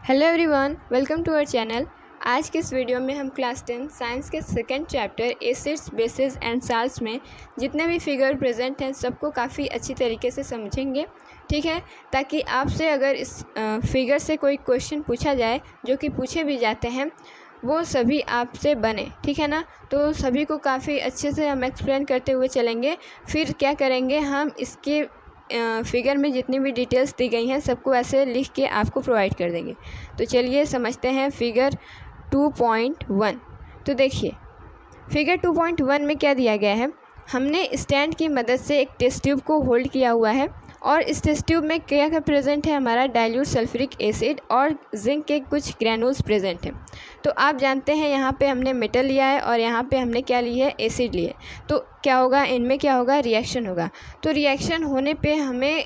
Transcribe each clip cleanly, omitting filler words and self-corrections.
Hello everyone, welcome to our channel. आज के इस वीडियो में हम क्लास 10 साइंस के second chapter acids bases and salts में जितने भी फिगर प्रेजेंट हैं सबको काफ़ी अच्छी तरीके से समझेंगे, ठीक है। ताकि आपसे अगर इस फिगर से कोई क्वेश्चन पूछा जाए, जो कि पूछे भी जाते हैं, वो सभी आपसे बने, ठीक है ना। तो सभी को काफ़ी अच्छे से हम एक्सप्लेन करते हुए चलेंगे। फिर क्या करेंगे, हम इसके फिगर में जितनी भी डिटेल्स दी गई हैं सबको ऐसे लिख के आपको प्रोवाइड कर देंगे। तो चलिए समझते हैं फिगर 2.1। तो देखिए फिगर 2.1 में क्या दिया गया है। हमने स्टैंड की मदद से एक टेस्ट ट्यूब को होल्ड किया हुआ है और इस टेस्ट ट्यूब में क्या क्या प्रेजेंट है, हमारा डाइल्यूट सल्फ्यूरिक एसिड और जिंक के कुछ ग्रैनुल्स प्रेजेंट हैं। तो आप जानते हैं यहाँ पे हमने मेटल लिया है और यहाँ पे हमने क्या ली है, एसिड लिए। तो क्या होगा, इनमें क्या होगा, रिएक्शन होगा। तो रिएक्शन होने पे हमें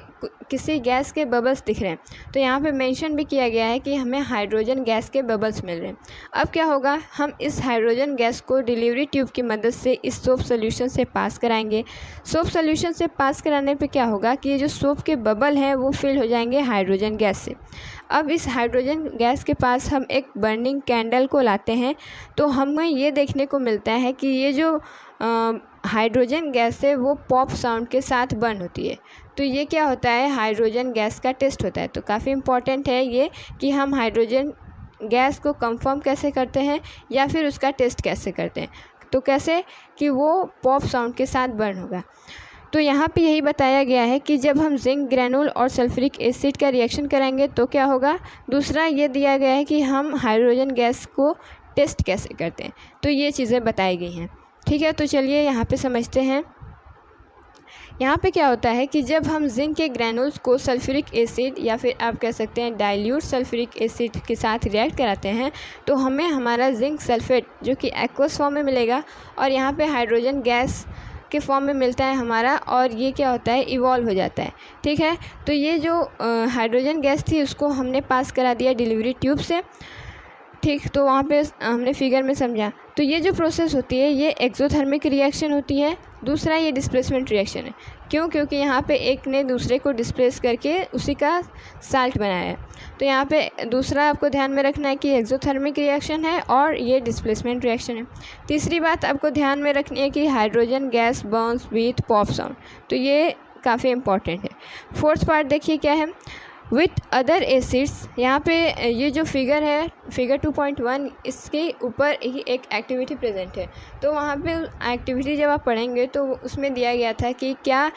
किसी गैस के बबल्स दिख रहे हैं। तो यहाँ पे मेंशन भी किया गया है कि हमें हाइड्रोजन गैस के बबल्स मिल रहे हैं। अब क्या होगा, हम इस हाइड्रोजन गैस को डिलीवरी ट्यूब की मदद से इस सोप सोल्यूशन से पास कराएंगे। सोप सोल्यूशन से पास कराने पे क्या होगा कि ये जो सोप के बबल हैं वो फिल हो जाएंगे हाइड्रोजन गैस से। अब इस हाइड्रोजन गैस के पास हम एक बर्निंग कैंडल को लाते हैं, तो हमें ये देखने को मिलता है कि ये जो हाइड्रोजन गैस है वो पॉप साउंड के साथ बर्न होती है। तो ये क्या होता है, हाइड्रोजन गैस का टेस्ट होता है। तो काफ़ी इम्पॉर्टेंट है ये कि हम हाइड्रोजन गैस को कंफर्म कैसे करते हैं या फिर उसका टेस्ट कैसे करते हैं। तो कैसे कि वो पॉप साउंड के साथ बर्न होगा। तो यहाँ पे यही बताया गया है कि जब हम जिंक ग्रैनुल और सल्फ्यूरिक एसिड का रिएक्शन कराएंगे तो क्या होगा। दूसरा ये दिया गया है कि हम हाइड्रोजन गैस को टेस्ट कैसे करते हैं। तो ये चीज़ें बताई गई हैं, ठीक है। तो चलिए यहाँ पे समझते हैं। यहाँ पे क्या होता है कि जब हम जिंक के ग्रैनुल्स को सल्फ्यूरिक एसिड या फिर आप कह सकते हैं डाइल्यूट सल्फ्यूरिक एसिड के साथ रिएक्ट कराते हैं, तो हमें हमारा जिंक सल्फेट जो कि एक्वस फॉर्म में मिलेगा और यहाँ पे हाइड्रोजन गैस के फॉर्म में मिलता है हमारा, और ये क्या होता है, इवॉल्व हो जाता है, ठीक है। तो ये जो हाइड्रोजन गैस थी उसको हमने पास करा दिया डिलीवरी ट्यूब से, ठीक। तो वहाँ पे हमने फिगर में समझा। तो ये जो प्रोसेस होती है ये एक्सोथर्मिक रिएक्शन होती है। दूसरा ये डिस्प्लेसमेंट रिएक्शन है। क्यों? क्योंकि यहाँ पे एक ने दूसरे को डिस्प्लेस करके उसी का साल्ट बनाया है। तो यहाँ पे दूसरा आपको ध्यान में रखना है कि एक्सोथर्मिक रिएक्शन है और ये डिस्प्लेसमेंट रिएक्शन है। तीसरी बात आपको ध्यान में रखनी है कि hydrogen gas Burns with pop sound. तो ये काफ़ी इंपॉर्टेंट है। फोर्थ पार्ट देखिए क्या है, विथ अदर एसिड्स। यहाँ पे ये जो फिगर है, फिगर 2.1, इसके ऊपर ही एक एक्टिविटी प्रेजेंट है। तो वहाँ पे एक्टिविटी जब आप पढ़ेंगे तो उसमें दिया गया था कि क्या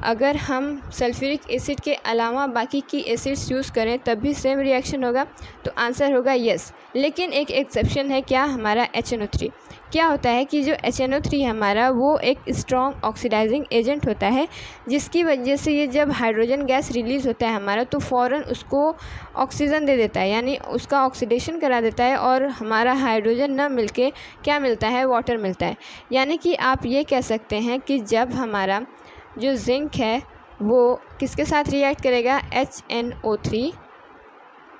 अगर हम सल्फ्यूरिक एसिड के अलावा बाकी की एसिड्स यूज़ करें तब भी सेम रिएक्शन होगा। तो आंसर होगा यस। लेकिन एक एक्सेप्शन है, क्या, हमारा HNO3। क्या होता है कि जो HNO3 हमारा वो एक स्ट्रॉन्ग ऑक्सीडाइजिंग एजेंट होता है, जिसकी वजह से ये जब हाइड्रोजन गैस रिलीज़ होता है हमारा तो फ़ौरन उसको ऑक्सीजन दे देता है, यानी उसका ऑक्सीडेशन करा देता है और हमारा हाइड्रोजन न मिलके क्या मिलता है, वाटर मिलता है। यानी कि आप ये कह सकते हैं कि जब हमारा जो जिंक है वो किसके साथ रिएक्ट करेगा, HNO3,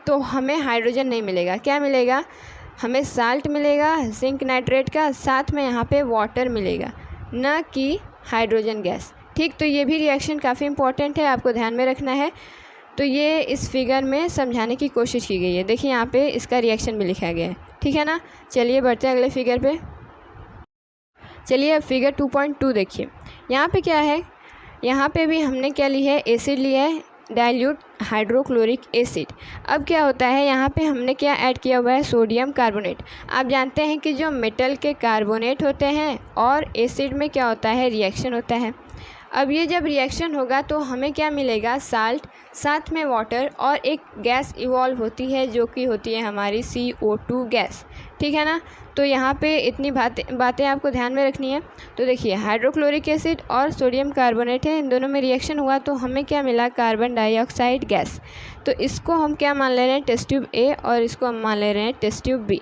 तो हमें हाइड्रोजन नहीं मिलेगा। क्या मिलेगा, हमें साल्ट मिलेगा जिंक नाइट्रेट का, साथ में यहाँ पे वाटर मिलेगा, न कि हाइड्रोजन गैस, ठीक। तो ये भी रिएक्शन काफ़ी इंपॉर्टेंट है, आपको ध्यान में रखना है। तो ये इस फिगर में समझाने की कोशिश की गई है। देखिए यहाँ पे इसका रिएक्शन भी लिखा गया है, ठीक है ना। चलिए बढ़ते हैं अगले फिगर पे। चलिए अब फिगर 2.2 देखिए। यहाँ पे क्या है, यहाँ पे भी हमने क्या ली है, एसिड लिया है, डाइल्यूट हाइड्रोक्लोरिक एसिड। अब क्या होता है, यहाँ पे हमने क्या ऐड किया हुआ है, सोडियम कार्बोनेट। आप जानते हैं कि जो मेटल के कार्बोनेट होते हैं और एसिड में क्या होता है, रिएक्शन होता है। अब ये जब रिएक्शन होगा तो हमें क्या मिलेगा, साल्ट, साथ में वाटर, और एक गैस इवॉल्व होती है जो कि होती है हमारी CO2 गैस, ठीक है ना। तो यहाँ पे इतनी बातें आपको ध्यान में रखनी है। तो देखिए हाइड्रोक्लोरिक एसिड और सोडियम कार्बोनेट है, इन दोनों में रिएक्शन हुआ तो हमें क्या मिला, कार्बन डाइऑक्साइड गैस। तो इसको हम क्या मान ले रहे हैं, टेस्ट ट्यूब A, और इसको हम मान ले रहे हैं टेस्ट ट्यूब B।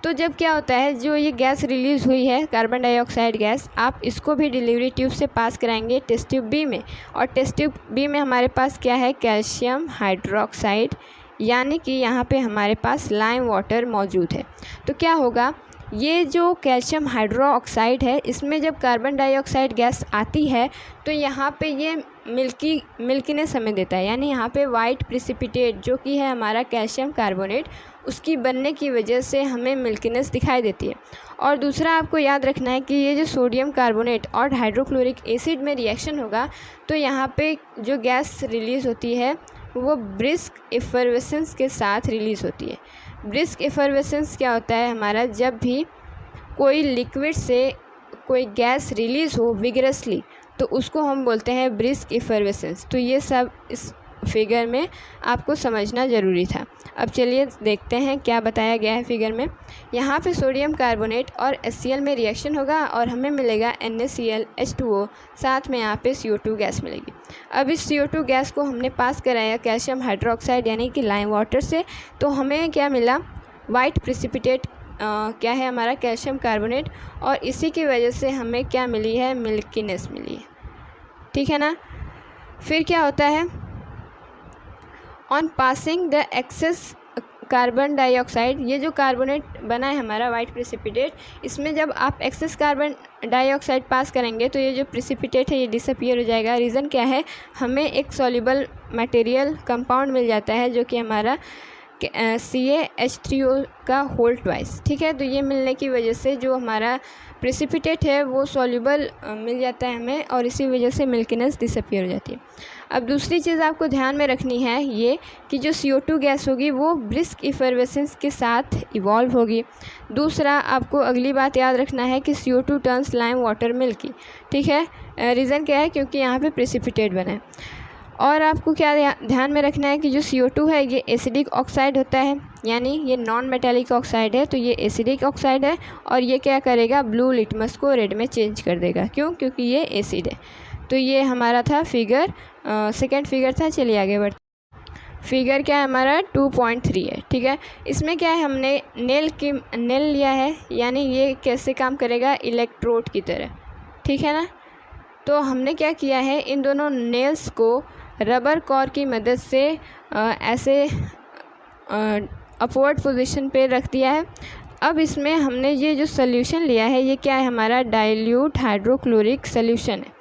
तो जब क्या होता है, जो ये गैस रिलीज़ हुई है कार्बन डाइऑक्साइड गैस, आप इसको भी डिलीवरी ट्यूब से पास कराएंगे टेस्ट ट्यूब B में, और टेस्ट ट्यूब B में हमारे पास क्या है, कैल्शियम हाइड्रोक्साइड, यानी कि यहाँ पे हमारे पास लाइम वाटर मौजूद है। तो क्या होगा, ये जो कैल्शियम हाइड्रोक्साइड है, इसमें जब कार्बन डाइऑक्साइड गैस आती है तो यहाँ पे ये मिल्कीनेस हमें देता है, यानी यहाँ पे वाइट प्रिसिपिटेट जो कि है हमारा कैल्शियम कार्बोनेट, उसकी बनने की वजह से हमें मिल्कीनेस दिखाई देती है। और दूसरा आपको याद रखना है कि ये जो सोडियम कार्बोनेट और हाइड्रोक्लोरिक एसिड में रिएक्शन होगा तो यहाँ पे जो गैस रिलीज़ होती है वो ब्रिस्क एफरवेसेंस के साथ रिलीज़ होती है। ब्रिस्क एफरवेसेंस क्या होता है हमारा, जब भी कोई लिक्विड से कोई गैस रिलीज़ हो विगरसली तो उसको हम बोलते हैं ब्रिस्क एफरवेसेंस। तो ये सब इस फिगर में आपको समझना ज़रूरी था। अब चलिए देखते हैं क्या बताया गया है फिगर में। यहाँ पे सोडियम कार्बोनेट और HCl में रिएक्शन होगा और हमें मिलेगा NaCl H2O, साथ में यहाँ पे CO2 गैस मिलेगी। अब इस CO2 गैस को हमने पास कराया कैल्शियम हाइड्रोक्साइड यानी कि लाइम वाटर से, तो हमें क्या मिला, वाइट प्रिसिपिटेट क्या है हमारा कैल्शियम कार्बोनेट, और इसी की वजह से हमें क्या मिली है, मिल्कीनेस मिली है। ठीक है ना। फिर क्या होता है, on passing the excess carbon dioxide, ये जो कार्बोनेट बना है हमारा वाइट प्रिसिपिटेट, इसमें जब आप एक्सेस कार्बन डाइऑक्साइड पास करेंगे तो ये जो प्रिसिपिटेट है ये डिसअपियर हो जाएगा। रीज़न क्या है, हमें एक सॉल्युबल मटेरियल कंपाउंड मिल जाता है जो कि हमारा CaH3O का होल ट्वाइस। ठीक है, तो ये मिलने की वजह से जो हमारा प्रिसिपिटेट है वो सॉल्युबल मिल जाता है हमें, और इसी वजह से मिल्कीनेस डिसअपियर हो जाती है। अब दूसरी चीज़ आपको ध्यान में रखनी है ये कि जो CO2 गैस होगी वो ब्रिस्क इफरवेसेंस के साथ इवॉल्व होगी। दूसरा आपको अगली बात याद रखना है कि CO2 turns lime water milky. ठीक है, रीज़न क्या है, क्योंकि यहाँ पे प्रिसिपिटेट बना है। और आपको क्या ध्यान में रखना है कि जो CO2 है ये एसिडिक ऑक्साइड होता है, यानी ये नॉन मेटालिक ऑक्साइड है, तो ये एसिडिक ऑक्साइड है, और ये क्या करेगा, ब्लू लिटमस को रेड में चेंज कर देगा। क्यों, क्योंकि ये एसिड है। तो ये हमारा था फिगर, सेकंड फिगर था। चलिए आगे बढ़ते। फिगर क्या है हमारा 2.3 है। ठीक है, इसमें क्या है, हमने नेल लिया है, यानी ये कैसे काम करेगा, इलेक्ट्रोड की तरह। ठीक है ना। तो हमने क्या किया है, इन दोनों नेल्स को रबर कोर की मदद से ऐसे अपवर्ड पोजीशन पे रख दिया है। अब इसमें हमने ये जो सोल्यूशन लिया है ये क्या है, हमारा डाइल्यूट हाइड्रोक्लोरिक सोल्यूशन है।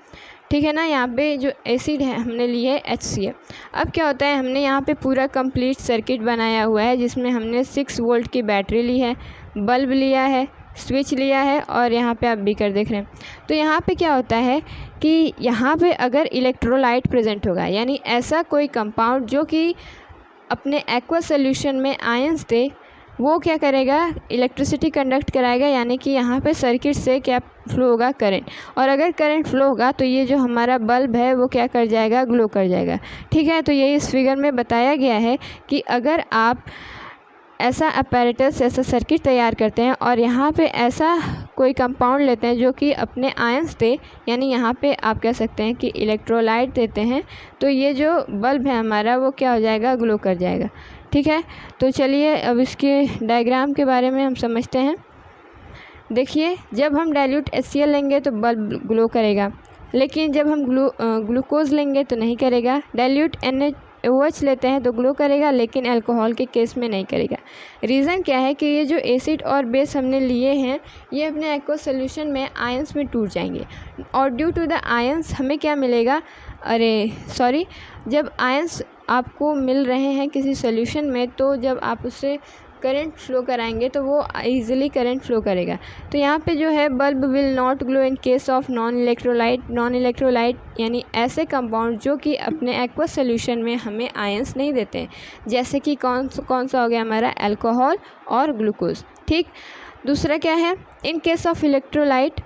ठीक है ना। यहाँ पे जो एसिड है हमने ली है HCl। अब क्या होता है, हमने यहाँ पे पूरा कंप्लीट सर्किट बनाया हुआ है जिसमें हमने 6 वोल्ट की बैटरी ली है, बल्ब लिया है, स्विच लिया है, और यहाँ पे आप बीकर देख रहे हैं। तो यहाँ पे क्या होता है कि यहाँ पे अगर इलेक्ट्रोलाइट प्रेजेंट होगा, यानी ऐसा कोई कंपाउंड जो कि अपने एक्वा सोल्यूशन में आयंस दे, वो क्या करेगा, इलेक्ट्रिसिटी कंडक्ट कराएगा, यानी कि यहाँ पे सर्किट से क्या फ्लो होगा, करंट। और अगर करंट फ्लो होगा तो ये जो हमारा बल्ब है वो क्या कर जाएगा, ग्लो कर जाएगा। ठीक है, तो यही इस फिगर में बताया गया है कि अगर आप ऐसा अपैरेटस, ऐसा सर्किट तैयार करते हैं और यहाँ पे ऐसा कोई कंपाउंड लेते हैं जो कि अपने आयंस दे, यानी यहाँ पे आप कह सकते हैं कि इलेक्ट्रोलाइट देते हैं, तो ये जो बल्ब है हमारा वो क्या हो जाएगा, ग्लो कर जाएगा। ठीक है, तो चलिए अब इसके डायग्राम के बारे में हम समझते हैं। देखिए, जब हम डाइल्यूट HCl लेंगे तो बल्ब ग्लो करेगा, लेकिन जब हम ग्लूकोज लेंगे तो नहीं करेगा। डाइल्यूट NaOH लेते हैं तो ग्लो करेगा, लेकिन अल्कोहल के केस में नहीं करेगा। रीज़न क्या है कि ये जो एसिड और बेस हमने लिए हैं ये अपने एक्वा सोल्यूशन में आयंस में टूट जाएंगे, और ड्यू टू द आयंस हमें क्या मिलेगा, जब आयंस आपको मिल रहे हैं किसी सोल्यूशन में, तो जब आप उससे करंट फ्लो कराएंगे तो वो इजीली करंट फ्लो करेगा। तो यहाँ पे जो है, bulb will not glow in case of non electrolyte यानी ऐसे कंपाउंड जो कि अपने एक्वा सोल्यूशन में हमें आयंस नहीं देते हैं, जैसे कि कौन सा हो गया हमारा, अल्कोहल और ग्लूकोज। ठीक, दूसरा क्या है, इन केस ऑफ इलेक्ट्रोलाइट,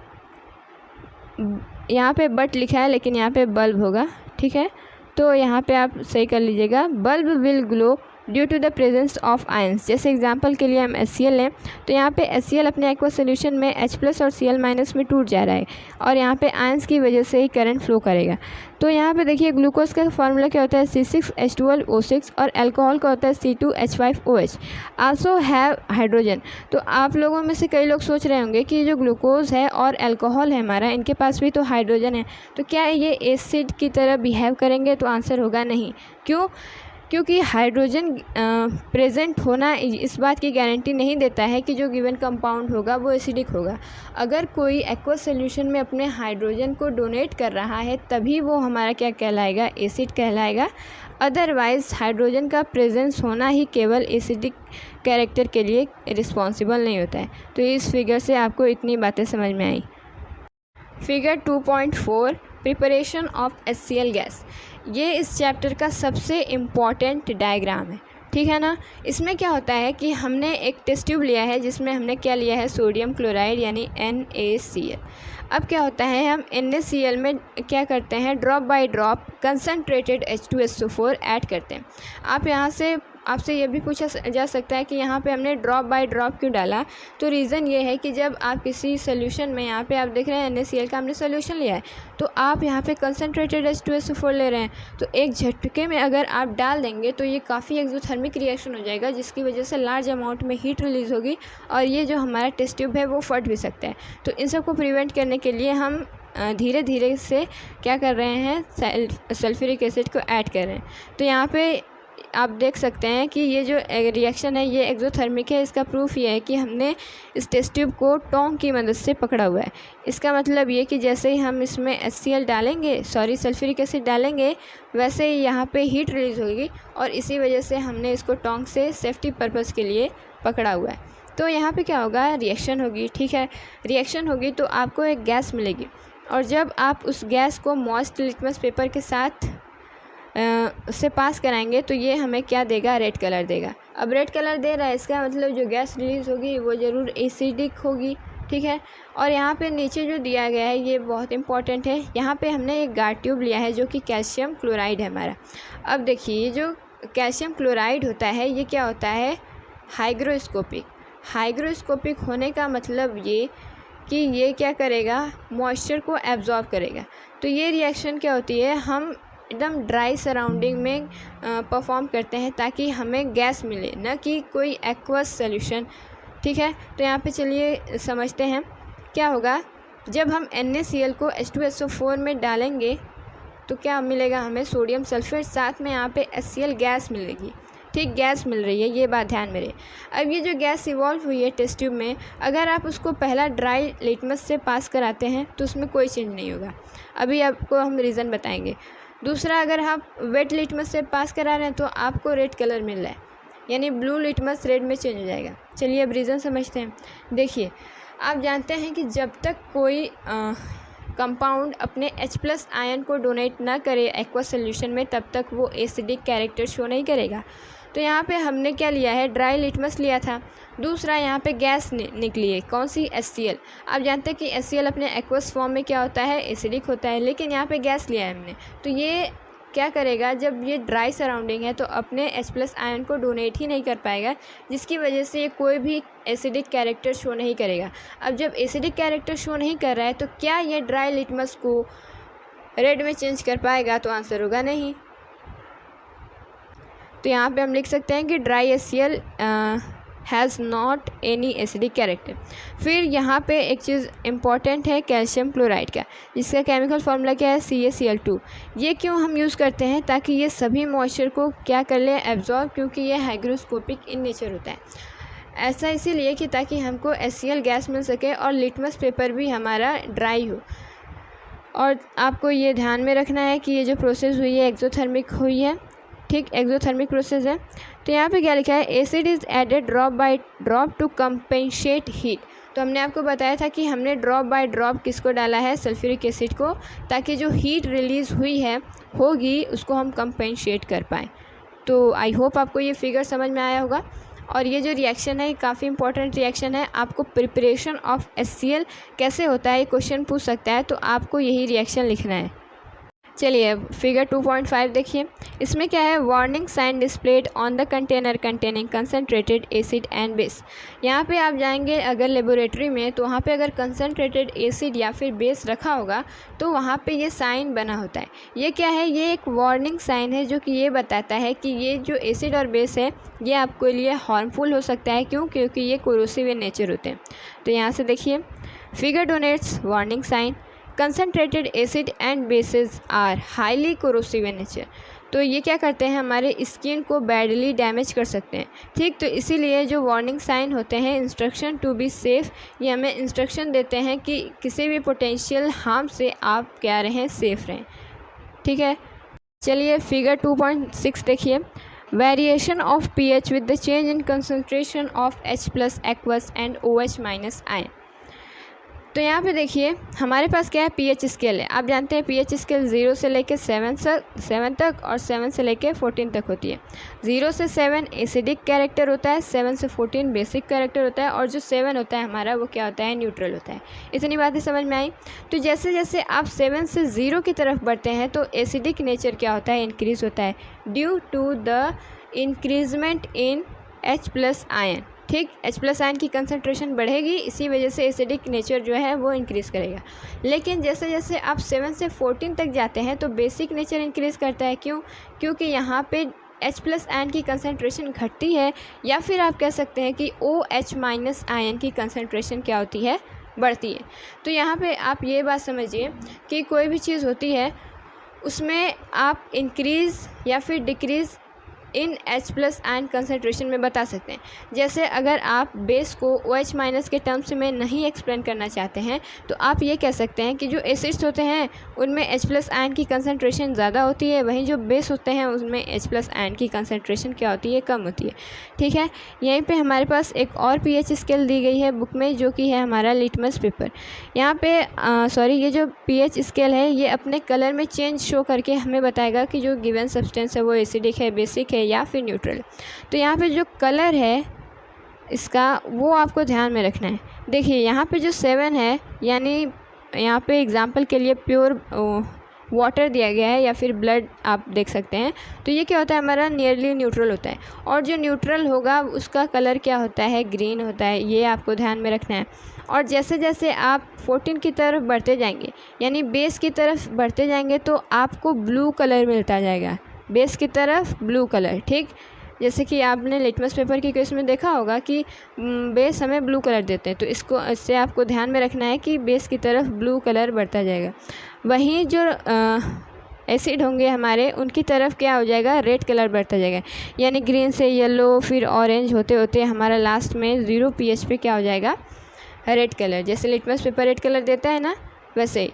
यहाँ पे बट लिखा है लेकिन यहाँ पे बल्ब होगा। ठीक है, तो यहाँ पे आप सही कर लीजिएगा, bulb will glow due to the presence of ions. जैसे एग्जांपल के लिए हम HCl लें तो यहाँ पे HCl अपने एक्वा सोल्यूशन में H+ और Cl- में टूट जा रहा है, और यहाँ पे आयंस की वजह से ही करंट फ्लो करेगा। तो यहाँ पे देखिए, ग्लूकोज का फार्मूला क्या होता है, C6H12O6, और अल्कोहल का होता है C2H5OH। Also have hydrogen. तो आप लोगों में से कई लोग सोच रहे होंगे कि जो ग्लूकोज है और अल्कोहल है हमारा, इनके पास भी तो हाइड्रोजन है, तो क्या ये एसिड की तरह बिहेव करेंगे, तो आंसर होगा नहीं। क्यों, क्योंकि हाइड्रोजन प्रेजेंट होना इस बात की गारंटी नहीं देता है कि जो गिवन कंपाउंड होगा वो एसिडिक होगा। अगर कोई एक्वस सॉल्यूशन में अपने हाइड्रोजन को डोनेट कर रहा है तभी वो हमारा क्या कहलाएगा, एसिड कहलाएगा। अदरवाइज़ हाइड्रोजन का प्रेजेंस होना ही केवल एसिडिक कैरेक्टर के लिए रिस्पॉन्सिबल नहीं होता है। तो इस फिगर से आपको इतनी बातें समझ में आई। Figure 2.4 preparation of HCl gas, ये इस चैप्टर का सबसे इम्पॉर्टेंट डायग्राम है, ठीक है ना। इसमें क्या होता है कि हमने एक टेस्ट ट्यूब लिया है जिसमें हमने क्या लिया है, सोडियम क्लोराइड यानी NaCl। अब क्या होता है, हम NaCl में क्या करते हैं, drop by drop concentrated H2SO4 add करते हैं। आप यहाँ से आपसे ये भी पूछा जा सकता है कि यहाँ पे हमने ड्रॉप बाय ड्रॉप क्यों डाला। तो रीज़न ये है कि जब आप किसी सोल्यूशन में, यहाँ पे आप देख रहे हैं NaCl का हमने सोल्यूशन लिया है, तो आप यहाँ पे कंसनट्रेटेड H2SO4 ले रहे हैं, तो एक झटके में अगर आप डाल देंगे तो ये काफ़ी एक्सोथर्मिक रिएक्शन हो जाएगा, जिसकी वजह से लार्ज अमाउंट में हीट रिलीज़ होगी और ये जो हमारा टेस्ट ट्यूब है वो फट भी सकता है। तो इन सब को प्रिवेंट करने के लिए हम धीरे धीरे से क्या कर रहे हैं, सल्फ्यूरिक एसिड को ऐड कर रहे हैं। तो यहाँ पे आप देख सकते हैं कि ये जो रिएक्शन है ये एक्सोथर्मिक है। इसका प्रूफ ये है कि हमने इस टेस्ट ट्यूब को टोंग की मदद से पकड़ा हुआ है। इसका मतलब ये कि जैसे ही हम इसमें HCl डालेंगे, सल्फ्यूरिक एसिड डालेंगे, वैसे ही यहाँ पे हीट रिलीज़ होगी और इसी वजह से हमने इसको टोंग से सेफ्टी पर्पज़ के लिए पकड़ा हुआ है। तो यहाँ पे क्या होगा, रिएक्शन होगी, ठीक है। रिएक्शन होगी तो आपको एक गैस मिलेगी और जब आप उस गैस को मॉइस्ट लिटमस पेपर के साथ से पास कराएंगे तो ये हमें क्या देगा, रेड कलर देगा। अब रेड कलर दे रहा है, इसका मतलब जो गैस रिलीज़ होगी वो ज़रूर एसिडिक होगी, ठीक है। और यहाँ पे नीचे जो दिया गया है ये बहुत इंपॉर्टेंट है। यहाँ पे हमने एक गार्ड ट्यूब लिया है जो कि कैल्शियम क्लोराइड है हमारा। अब देखिए ये जो कैल्शियम क्लोराइड होता है ये क्या होता है, हाइग्रोस्कोपिक। हाइग्रोस्कोपिक होने का मतलब ये कि ये क्या करेगा, मॉइस्चर को एब्जॉर्ब करेगा। तो ये रिएक्शन क्या होती है, हम एकदम ड्राई सराउंडिंग में परफॉर्म करते हैं ताकि हमें गैस मिले, न कि कोई एक्वस सॉल्यूशन, ठीक है। तो यहाँ पे चलिए समझते हैं क्या होगा। जब हम NaCl को H2SO4 में डालेंगे तो क्या मिलेगा, हमें सोडियम सल्फेट, साथ में यहाँ पे HCl गैस मिलेगी, ठीक, गैस मिल रही है, ये बात ध्यान में रहे। अब ये जो गैस इवॉल्व हुई है टेस्ट ट्यूब में, अगर आप उसको पहला ड्राई लिटमस से पास कराते हैं तो उसमें कोई चेंज नहीं होगा। अभी आपको हम रीज़न बताएंगे। दूसरा, अगर आप वेट लिटमस से पास करा रहे हैं तो आपको रेड कलर मिल रहा है, यानी ब्लू लिटमस रेड में चेंज हो जाएगा। चलिए अब रीज़न समझते हैं। देखिए, आप जानते हैं कि जब तक कोई कंपाउंड अपने H+ आयन को डोनेट ना करे एक्वस सॉल्यूशन में, तब तक वो एसिडिक कैरेक्टर शो नहीं करेगा। तो यहाँ पे हमने क्या लिया है, ड्राई लिटमस लिया था। दूसरा, यहाँ पे गैस निकली है, कौन सी, HCl। आप जानते हैं कि HCl अपने एक्वस फॉर्म में क्या होता है, एसिडिक होता है, लेकिन यहाँ पे गैस लिया है हमने, तो ये क्या करेगा, जब ये ड्राई सराउंडिंग है तो अपने H+ आयन को डोनेट ही नहीं कर पाएगा, जिसकी वजह से ये कोई भी एसिडिक कैरेक्टर शो नहीं करेगा। अब जब एसिडिक कैरेक्टर शो नहीं कर रहा है तो क्या ये ड्राई लिटमस को रेड में चेंज कर पाएगा, तो आंसर होगा नहीं। तो यहाँ पे हम लिख सकते हैं कि dry HCl has not any acidic character. फिर यहाँ पे एक चीज़ इम्पॉर्टेंट है कैल्शियम क्लोराइड का, जिसका केमिकल फार्मूला क्या है, CaCl2। ये क्यों हम यूज़ करते हैं, ताकि ये सभी मॉइस्चर को क्या कर ले, एब्जॉर्ब, क्योंकि ये हाइग्रोस्कोपिक इन नेचर होता है। ऐसा इसीलिए कि ताकि हमको HCl गैस मिल सके और लिटमस पेपर भी हमारा ड्राई हो। और आपको ये ध्यान में रखना है कि ये जो प्रोसेस हुई है एक्सोथर्मिक हुई है, ठीक, एक्सोथर्मिक प्रोसेस है। तो यहाँ पे क्या लिखा है, acid is added drop by drop to compensate heat. तो हमने आपको बताया था कि हमने ड्रॉप बाय ड्रॉप किसको डाला है, सल्फ्यूरिक एसिड को, ताकि जो हीट रिलीज़ हुई है होगी उसको हम कंपेंसेट कर पाएँ। तो आई होप आपको ये फिगर समझ में आया होगा। और ये जो रिएक्शन है काफ़ी इंपॉर्टेंट रिएक्शन है। आपको प्रिपरेशन ऑफ HCl कैसे होता है ये क्वेश्चन पूछ सकता है, तो आपको यही रिएक्शन लिखना है। चलिए फिगर 2.5 देखिए। इसमें क्या है, warning sign displayed on the container containing concentrated acid and base. यहाँ पे आप जाएंगे अगर लेबोरेटरी में, तो वहाँ पे अगर कंसनट्रेटेड एसिड या फिर बेस रखा होगा तो वहाँ पे ये साइन बना होता है। ये क्या है, ये एक वार्निंग साइन है जो कि ये बताता है कि ये जो एसिड और बेस है ये आपके लिए हार्मफुल हो सकता है। क्यों, क्योंकि ये कोरोसिव इन नेचर होते हैं। तो यहाँ से देखिए, figure denotes warning sign, concentrated acid and bases are highly corrosive in nature. तो ये क्या करते हैं, हमारे स्किन को बैडली डैमेज कर सकते हैं। ठीक, तो इसीलिए जो वार्निंग साइन होते हैं, इंस्ट्रक्शन टू बी सेफ़, ये हमें इंस्ट्रक्शन देते हैं कि किसी भी पोटेंशियल हार्म से आप क्या रहें, सेफ़ रहें। ठीक है, चलिए फिगर 2.6 देखिए। Variation of pH with the change in concentration of H+ aqueous and OH- ion. तो यहाँ पे देखिए हमारे पास क्या है, pH स्केल है। आप जानते हैं pH स्केल 0 से लेकर 7 तक और 7 से लेकर 14 तक होती है। 0 से 7 एसिडिक कैरेक्टर होता है, 7 से 14 बेसिक कैरेक्टर होता है, और जो 7 होता है हमारा वो क्या होता है, न्यूट्रल होता है। इतनी बातें समझ में आई। तो जैसे जैसे आप 7 से 0 की तरफ बढ़ते हैं तो एसिडिक नेचर क्या होता है, इंक्रीज़ होता है due to the increasement in H+ ion. ठीक, H+ आयन की कंसंट्रेशन बढ़ेगी, इसी वजह से एसिडिक नेचर जो है वो इंक्रीज़ करेगा। लेकिन जैसे जैसे आप 7 से 14 तक जाते हैं तो बेसिक नेचर इंक्रीज़ करता है। क्यों? क्योंकि यहाँ पे H+ आयन की कंसंट्रेशन घटती है, या फिर आप कह सकते हैं कि OH- आयन की कंसंट्रेशन क्या होती है, बढ़ती है। तो यहाँ पे आप ये बात समझिए कि कोई भी चीज़ होती है उसमें आप इंक्रीज़ या फिर डिक्रीज़ इन H+ आयन कंसंट्रेशन में बता सकते हैं। जैसे अगर आप बेस को OH- के टर्म्स में नहीं एक्सप्लेन करना चाहते हैं तो आप ये कह सकते हैं कि जो एसिड्स होते हैं उनमें H+ आयन की कंसंट्रेशन ज़्यादा होती है, वहीं जो बेस होते हैं उसमें H+ आयन की कंसंट्रेशन क्या होती है, कम होती है। ठीक है, यहीं पे हमारे पास एक और pH स्केल दी गई है बुक में, जो कि है हमारा लिटमस पेपर। यहाँ पे ये जो pH स्केल है ये अपने कलर में चेंज शो करके हमें बताएगा कि जो गिवन सब्सटेंस है वो एसिडिक है, बेसिक है या फिर न्यूट्रल। तो यहाँ पे जो कलर है इसका वो आपको ध्यान में रखना है। देखिए यहाँ पे जो 7 है, यानी यहाँ पे एग्जांपल के लिए प्योर वाटर दिया गया है या फिर ब्लड आप देख सकते हैं। तो ये क्या होता है, हमारा नियरली न्यूट्रल होता है, और जो न्यूट्रल होगा उसका कलर क्या होता है, ग्रीन होता है। ये आपको ध्यान में रखना है। और जैसे जैसे आप 14 की तरफ बढ़ते जाएंगे, यानी बेस की तरफ बढ़ते जाएंगे, तो आपको ब्लू कलर मिलता जाएगा, बेस की तरफ ब्लू कलर। ठीक, जैसे कि आपने लिटमस पेपर की केस में देखा होगा कि बेस हमें ब्लू कलर देते हैं, तो इससे आपको ध्यान में रखना है कि बेस की तरफ ब्लू कलर बढ़ता जाएगा। वहीं जो एसिड होंगे हमारे, उनकी तरफ क्या हो जाएगा, रेड कलर बढ़ता जाएगा, यानी ग्रीन से येलो फिर ऑरेंज होते होते हमारा लास्ट में 0 pH पे क्या हो जाएगा, रेड कलर। जैसे लिटमस पेपर रेड कलर देता है ना, वैसे ही।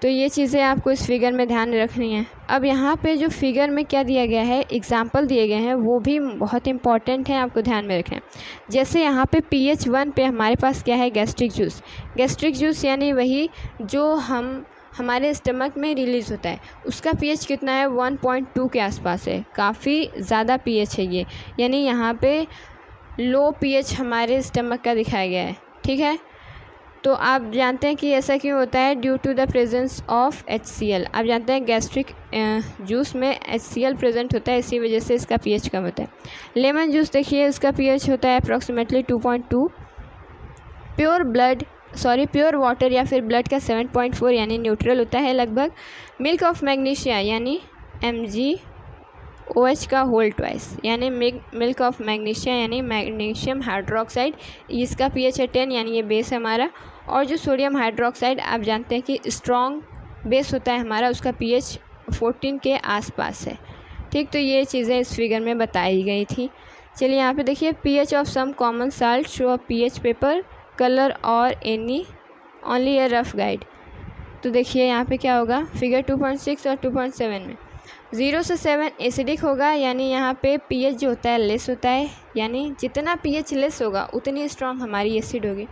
तो ये चीज़ें आपको इस फिगर में ध्यान रखनी है। अब यहाँ पे जो फिगर में क्या दिया गया है, एग्जाम्पल दिए गए हैं, वो भी बहुत इंपॉर्टेंट है, आपको ध्यान में रखना है। जैसे यहाँ पे pH 1 पे हमारे पास क्या है, गैस्ट्रिक जूस। गैस्ट्रिक जूस यानी वही जो हमारे स्टमक में रिलीज़ होता है, उसका pH कितना है, 1.2 के आसपास है। काफ़ी ज़्यादा pH है ये, यानी यहाँ पे लो pH हमारे स्टमक का दिखाया गया है। ठीक है, तो आप जानते हैं कि ऐसा क्यों होता है, due to the presence of HCl। आप जानते हैं गैस्ट्रिक जूस में HCl प्रेजेंट होता है, इसी वजह से इसका pH कम होता है। लेमन जूस देखिए, उसका pH होता है अप्रॉक्सीमेटली 2.2। प्योर वाटर या फिर ब्लड का 7.4 यानी न्यूट्रल होता है लगभग। मिल्क ऑफ मैग्नीशिया यानी MgOH का होल ट्वाइस, यानी मिल्क ऑफ मैग्नीशिया यानी मैग्नीशियम हाइड्रोक्साइड, इसका pH है 10, यानी ये बेस है हमारा। और जो सोडियम हाइड्रोक्साइड आप जानते हैं कि स्ट्रॉन्ग बेस होता है हमारा, उसका pH 14 के आसपास है। ठीक, तो ये चीज़ें इस फिगर में बताई गई थी। चलिए यहाँ पे देखिए, pH of some common salt show a pH paper colour और any only a rough guide. तो देखिए यहाँ पे क्या होगा, फिगर 2.6 और 2.7 में 0 से 7 एसिडिक होगा, यानी यहाँ पे pH जो होता है लेस होता है, यानी जितना pH लेस होगा उतनी स्ट्रॉन्ग हमारी एसिड होगी।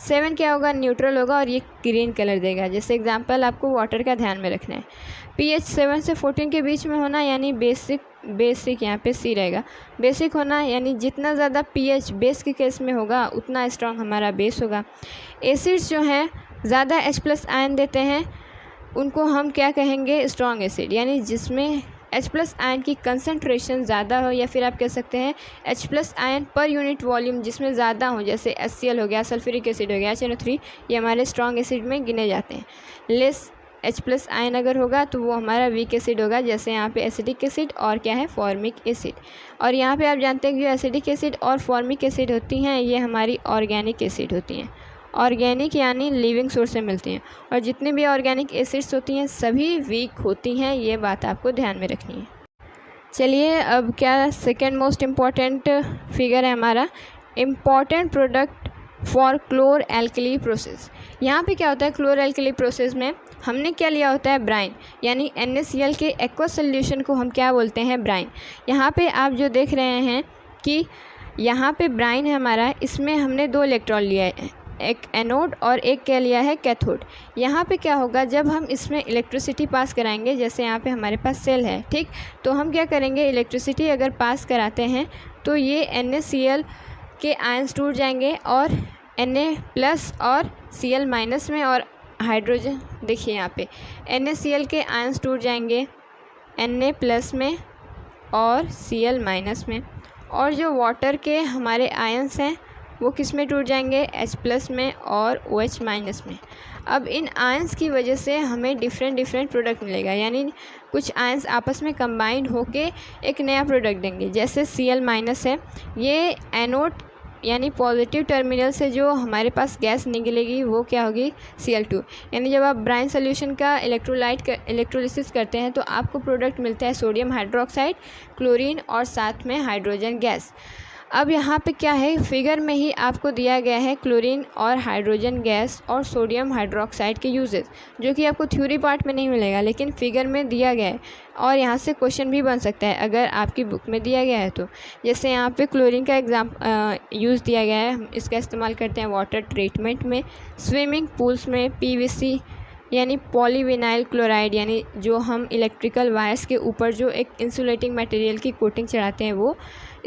7 क्या होगा, न्यूट्रल होगा और ये ग्रीन कलर देगा। जैसे एग्जांपल आपको वाटर का ध्यान में रखना है। pH 7 से 14 के बीच में होना यानी बेसिक यहाँ पे C रहेगा। बेसिक होना यानी जितना ज़्यादा pH बेस के केस में होगा उतना स्ट्रॉन्ग हमारा बेस होगा। एसिड्स जो हैं ज़्यादा H+ आयन देते हैं, उनको हम क्या कहेंगे, स्ट्रॉन्ग एसिड, यानी जिसमें H+ आयन की कंसंट्रेशन ज़्यादा हो, या फिर आप कह सकते हैं H+ ion per unit volume जिसमें ज़्यादा हो, जैसे HCl हो गया, सल्फ्यूरिक एसिड हो गया, HNO3, ये हमारे स्ट्रॉन्ग एसिड में गिने जाते हैं। लेस H+ आयन अगर होगा तो वो हमारा वीक एसिड होगा, जैसे यहाँ पे एसिडिक एसिड और क्या है, फॉर्मिक एसिड। और यहाँ पे आप जानते हैं कि जो एसिडिक एसिड और फॉर्मिक एसिड होती हैं ये हमारी ऑर्गेनिक एसिड होती हैं। ऑर्गेनिक यानी लिविंग सोर्स से मिलती हैं, और जितनी भी ऑर्गेनिक एसिड्स होती हैं सभी वीक होती हैं, ये बात आपको ध्यान में रखनी है। चलिए अब क्या सेकेंड मोस्ट इम्पॉर्टेंट फिगर है हमारा, important product for chlor alkali process. यहाँ पे क्या होता है, क्लोर एल्कली प्रोसेस में हमने क्या लिया होता है, ब्राइन, यानी NaCl के एक्वस सोल्यूशन को हम क्या बोलते हैं, ब्राइन। यहाँ पे आप जो देख रहे हैं कि यहाँ पे ब्राइन है हमारा, इसमें हमने 2 इलेक्ट्रॉन लिया है, एक एनोड और एक क्या लिया है, कैथोड। यहाँ पे क्या होगा, जब हम इसमें इलेक्ट्रिसिटी पास कराएंगे, जैसे यहाँ पे हमारे पास सेल है, ठीक, तो हम क्या करेंगे, इलेक्ट्रिसिटी अगर पास कराते हैं तो ये NaCl के आयंस टूट जाएंगे और Na+ और Cl- में, और हाइड्रोजन देखिए यहाँ पे NaCl के आयंस टूट जाएंगे Na+ में और Cl- में, और जो वाटर के हमारे आयंस हैं वो किस में टूट जाएंगे, H+ में और OH- में। अब इन आयंस की वजह से हमें डिफरेंट प्रोडक्ट मिलेगा, यानी कुछ आयंस आपस में कंबाइंड होके एक नया प्रोडक्ट देंगे। जैसे Cl- है, ये एनोड यानी पॉजिटिव टर्मिनल से जो हमारे पास गैस निकलेगी वो क्या होगी, Cl2। यानी जब आप ब्राइन सोल्यूशन का इलेक्ट्रोलिसिस करते हैं तो आपको प्रोडक्ट मिलता है सोडियम हाइड्रोक्साइड, क्लोरीन और साथ में हाइड्रोजन गैस। अब यहाँ पे क्या है, फिगर में ही आपको दिया गया है क्लोरीन और हाइड्रोजन गैस और सोडियम हाइड्रोक्साइड के यूजेस, जो कि आपको थ्योरी पार्ट में नहीं मिलेगा, लेकिन फिगर में दिया गया है और यहाँ से क्वेश्चन भी बन सकता है अगर आपकी बुक में दिया गया है तो। जैसे यहाँ पे क्लोरीन का यूज़ दिया गया है, हम इसका इस्तेमाल करते हैं वाटर ट्रीटमेंट में, स्विमिंग पूल्स में, PVC यानी पॉलीविनाइल क्लोराइड, यानी जो हम इलेक्ट्रिकल वायर्स के ऊपर जो एक इंसुलेटिंग मटेरियल की कोटिंग चढ़ाते हैं वो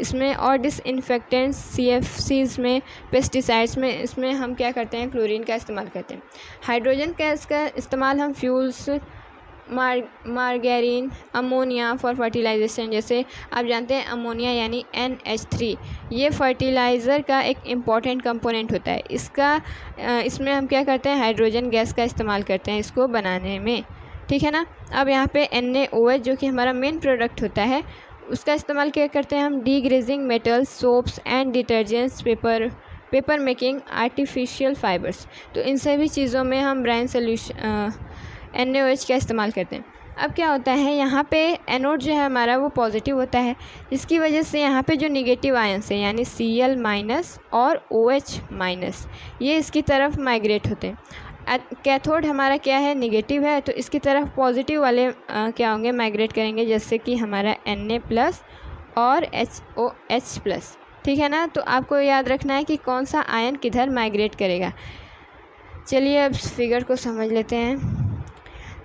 इसमें, और डिसइंफेक्टेंट्स CFCs में, पेस्टिसाइड्स में, इसमें हम क्या करते हैं, क्लोरीन का इस्तेमाल करते हैं। हाइड्रोजन गैस का इस्तेमाल हम फ्यूल्स, मार्गेरीन, अमोनिया फॉर फर्टिलाइजेशन, जैसे आप जानते हैं अमोनिया यानी NH3, ये फर्टिलाइज़र का एक इम्पॉर्टेंट कंपोनेंट होता है। इसमें हम क्या करते हैं, हाइड्रोजन गैस का इस्तेमाल करते हैं इसको बनाने में, ठीक है ना। अब यहाँ पे NaOH जो कि हमारा मेन प्रोडक्ट होता है, उसका इस्तेमाल क्या करते हैं हम, degreasing metals, soaps and detergents, paper making, artificial fibres. तो इन सभी चीज़ों में हम ब्राइन सोल्यूशन NaOH का इस्तेमाल करते हैं। अब क्या होता है, यहाँ पे एनोड जो है हमारा वो पॉजिटिव होता है, इसकी वजह से यहाँ पे जो निगेटिव आयंस हैं यानी Cl- और OH-, ये इसकी तरफ माइग्रेट होते हैं। कैथोड हमारा क्या है, निगेटिव है, तो इसकी तरफ पॉजिटिव वाले क्या होंगे, माइग्रेट करेंगे, जैसे कि हमारा Na+ और OH+, ठीक है ना। तो आपको याद रखना है कि कौन सा आयन किधर माइग्रेट करेगा। चलिए अब फिगर को समझ लेते हैं।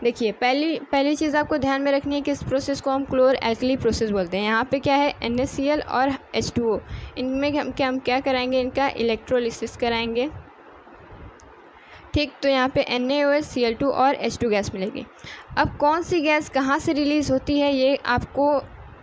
देखिए पहली चीज़ आपको ध्यान में रखनी है कि इस प्रोसेस को हम क्लोर एल्कली प्रोसेस बोलते हैं। यहाँ पे क्या है, NaCl और H2O, इनमें हम क्या कराएंगे, इनका इलेक्ट्रोलिसिस कराएंगे, ठीक। तो यहाँ पे NaOH, Cl2 और H2 गैस मिलेगी। अब कौन सी गैस कहाँ से रिलीज़ होती है ये आपको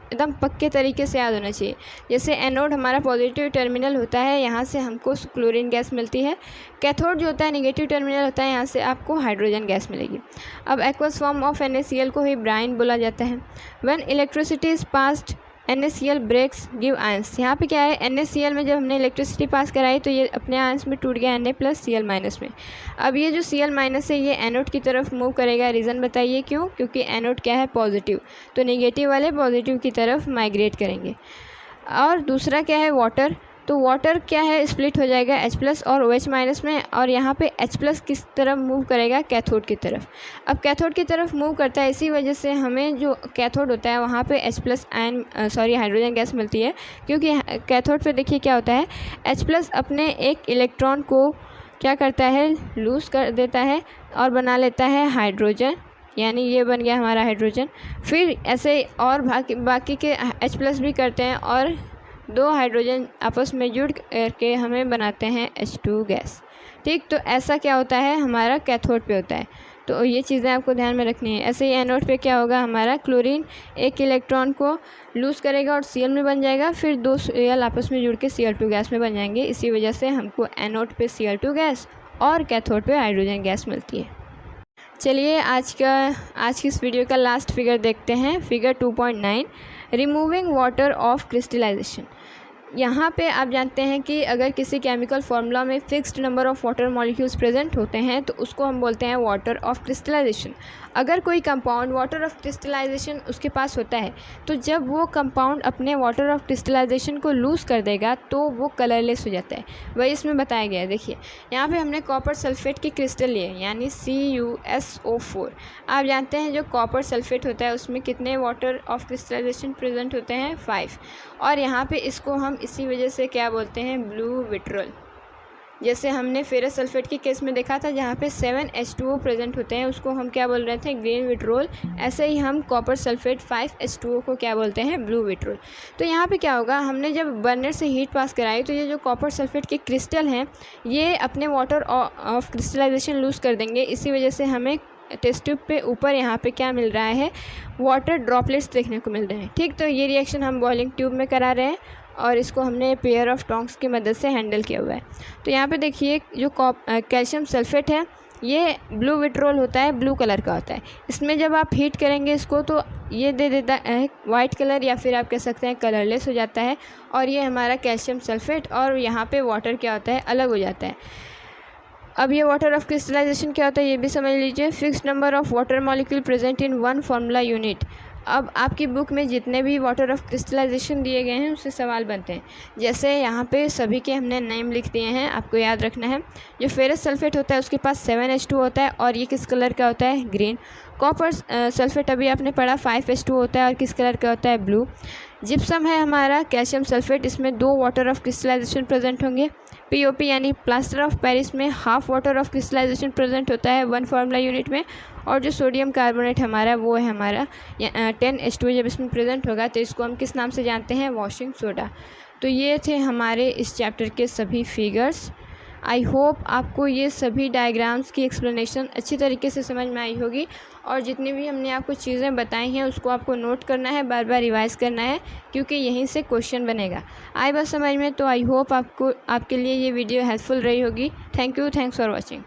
एकदम पक्के तरीके से याद होना चाहिए। जैसे एनोड हमारा पॉजिटिव टर्मिनल होता है, यहाँ से हमको क्लोरीन गैस मिलती है। कैथोड जो होता है निगेटिव टर्मिनल होता है, यहाँ से आपको हाइड्रोजन गैस मिलेगी। अब एक्वस फॉर्म ऑफ NaCl को ही ब्राइन बोला जाता है। When electricity is passed NaCl breaks give ions. यहाँ पे क्या है, NaCl में जब हमने इलेक्ट्रिसिटी पास कराई तो ये अपने आयंस में टूट गया Na+ Cl- में। अब ये जो Cl- है ये एनोड की तरफ मूव करेगा। रीज़न बताइए क्यों, क्योंकि एनोड क्या है, पॉजिटिव, तो नेगेटिव वाले पॉजिटिव की तरफ माइग्रेट करेंगे। और दूसरा क्या है, वाटर, तो वाटर क्या है, स्प्लिट हो जाएगा H+ और OH- में, और यहाँ पे H+ किस तरफ मूव करेगा, कैथोड की तरफ। अब कैथोड की तरफ मूव करता है, इसी वजह से हमें जो कैथोड होता है वहाँ पे H+ हाइड्रोजन गैस मिलती है, क्योंकि कैथोड पे देखिए क्या होता है, H+ अपने एक इलेक्ट्रॉन को क्या करता है, लूज़ कर देता है और बना लेता है हाइड्रोजन, यानी ये बन गया हमारा हाइड्रोजन। फिर ऐसे और बाकी के H+ भी करते हैं और 2 हाइड्रोजन आपस में जुड़ करके हमें बनाते हैं H2 गैस, ठीक। तो ऐसा क्या होता है, हमारा कैथोड पे होता है, तो ये चीज़ें आपको ध्यान में रखनी है। ऐसे ही एनोड पे क्या होगा, हमारा क्लोरीन एक इलेक्ट्रॉन को लूज़ करेगा और Cl में बन जाएगा, फिर 2 Cl आपस में जुड़ के Cl2 गैस में बन जाएंगे। इसी वजह से हमको एनोड पे Cl2 गैस और कैथोड पे हाइड्रोजन गैस मिलती है। चलिए आज की इस वीडियो का लास्ट फिगर देखते हैं, figure 2.9, removing water of crystallisation. यहाँ पे आप जानते हैं कि अगर किसी केमिकल फार्मूला में fixed number of water molecules present होते हैं तो उसको हम बोलते हैं वाटर ऑफ क्रिस्टलाइजेशन। अगर कोई कंपाउंड वाटर ऑफ क्रिस्टलाइजेशन उसके पास होता है तो जब वो कंपाउंड अपने वाटर ऑफ क्रिस्टलाइजेशन को लूज़ कर देगा तो वो कलरलेस हो जाता है। वही इसमें बताया गया है। देखिए यहाँ पे हमने कॉपर सल्फेट की क्रिस्टल लिए यानी CuSO4। आप जानते हैं जो कॉपर सल्फेट होता है उसमें कितने वाटर ऑफ क्रिस्टलाइजेशन प्रेजेंट होते हैं, 5। और यहाँ पे इसको हम इसी वजह से क्या बोलते हैं, ब्लू विट्रोल। जैसे हमने फेरस सल्फेट के केस में देखा था जहाँ पे 7H2O प्रेजेंट होते हैं उसको हम क्या बोल रहे थे, ग्रीन विट्रोल। ऐसे ही हम कॉपर सल्फेट 5H2O को क्या बोलते हैं, ब्लू विट्रोल। तो यहाँ पे क्या होगा, हमने जब बर्नर से हीट पास कराई तो ये जो कॉपर सल्फेट के क्रिस्टल हैं ये अपने वाटर ऑफ क्रिस्टलाइजेशन लूज़ कर देंगे। इसी वजह से हमें टेस्ट ट्यूब पे ऊपर यहाँ पे क्या मिल रहा है, वाटर ड्रॉपलेट्स देखने को मिल रहे हैं। ठीक, तो ये रिएक्शन हम बॉइलिंग ट्यूब में करा रहे हैं और इसको हमने पेयर ऑफ टोंग्स की मदद से हैंडल किया हुआ है। तो यहाँ पे देखिए जो कैल्शियम सल्फेट है ये ब्लू विट्रोल होता है, ब्लू कलर का होता है। इसमें जब आप हीट करेंगे इसको तो ये दे देता है वाइट कलर या फिर आप कह सकते हैं कलरलेस हो जाता है। और ये हमारा कैल्शियम सल्फेट और यहाँ पे वाटर क्या होता है, अलग हो जाता है। अब ये वाटर ऑफ क्रिस्टलाइजेशन क्या होता है ये भी समझ लीजिए। Fixed number of water molecule present in one formula unit. अब आपकी बुक में जितने भी वाटर ऑफ क्रिस्टलाइजेशन दिए गए हैं उससे सवाल बनते हैं। जैसे यहाँ पे सभी के हमने नेम लिख दिए हैं, आपको याद रखना है। जो फेरस सल्फेट होता है उसके पास 7H2 होता है और ये किस कलर का होता है, ग्रीन। कॉपर सल्फेट अभी आपने पढ़ा 5H2 होता है और किस कलर का होता है, ब्लू। जिप्सम है हमारा कैल्शियम सल्फेट, इसमें 2 वाटर ऑफ क्रिस्टलाइजेशन प्रेजेंट होंगे। POP यानी प्लास्टर ऑफ पेरिस में half water of crystallisation present होता है 1 फार्मूला यूनिट में। और जो सोडियम कार्बोनेट हमारा वो है हमारा 10H2 जब इसमें प्रेजेंट होगा तो इसको हम किस नाम से जानते हैं, वॉशिंग सोडा। तो ये थे हमारे इस चैप्टर के सभी फिगर्स। आई होप आपको ये सभी डायग्राम्स की एक्सप्लेनेशन अच्छी तरीके से समझ में आई होगी। और जितनी भी हमने आपको चीज़ें बताई हैं उसको आपको नोट करना है, बार बार रिवाइज़ करना है क्योंकि यहीं से क्वेश्चन बनेगा। आई बात समझ में, तो आई होप आपके लिए ये वीडियो हेल्पफुल रही होगी। Thank you, thanks for watching.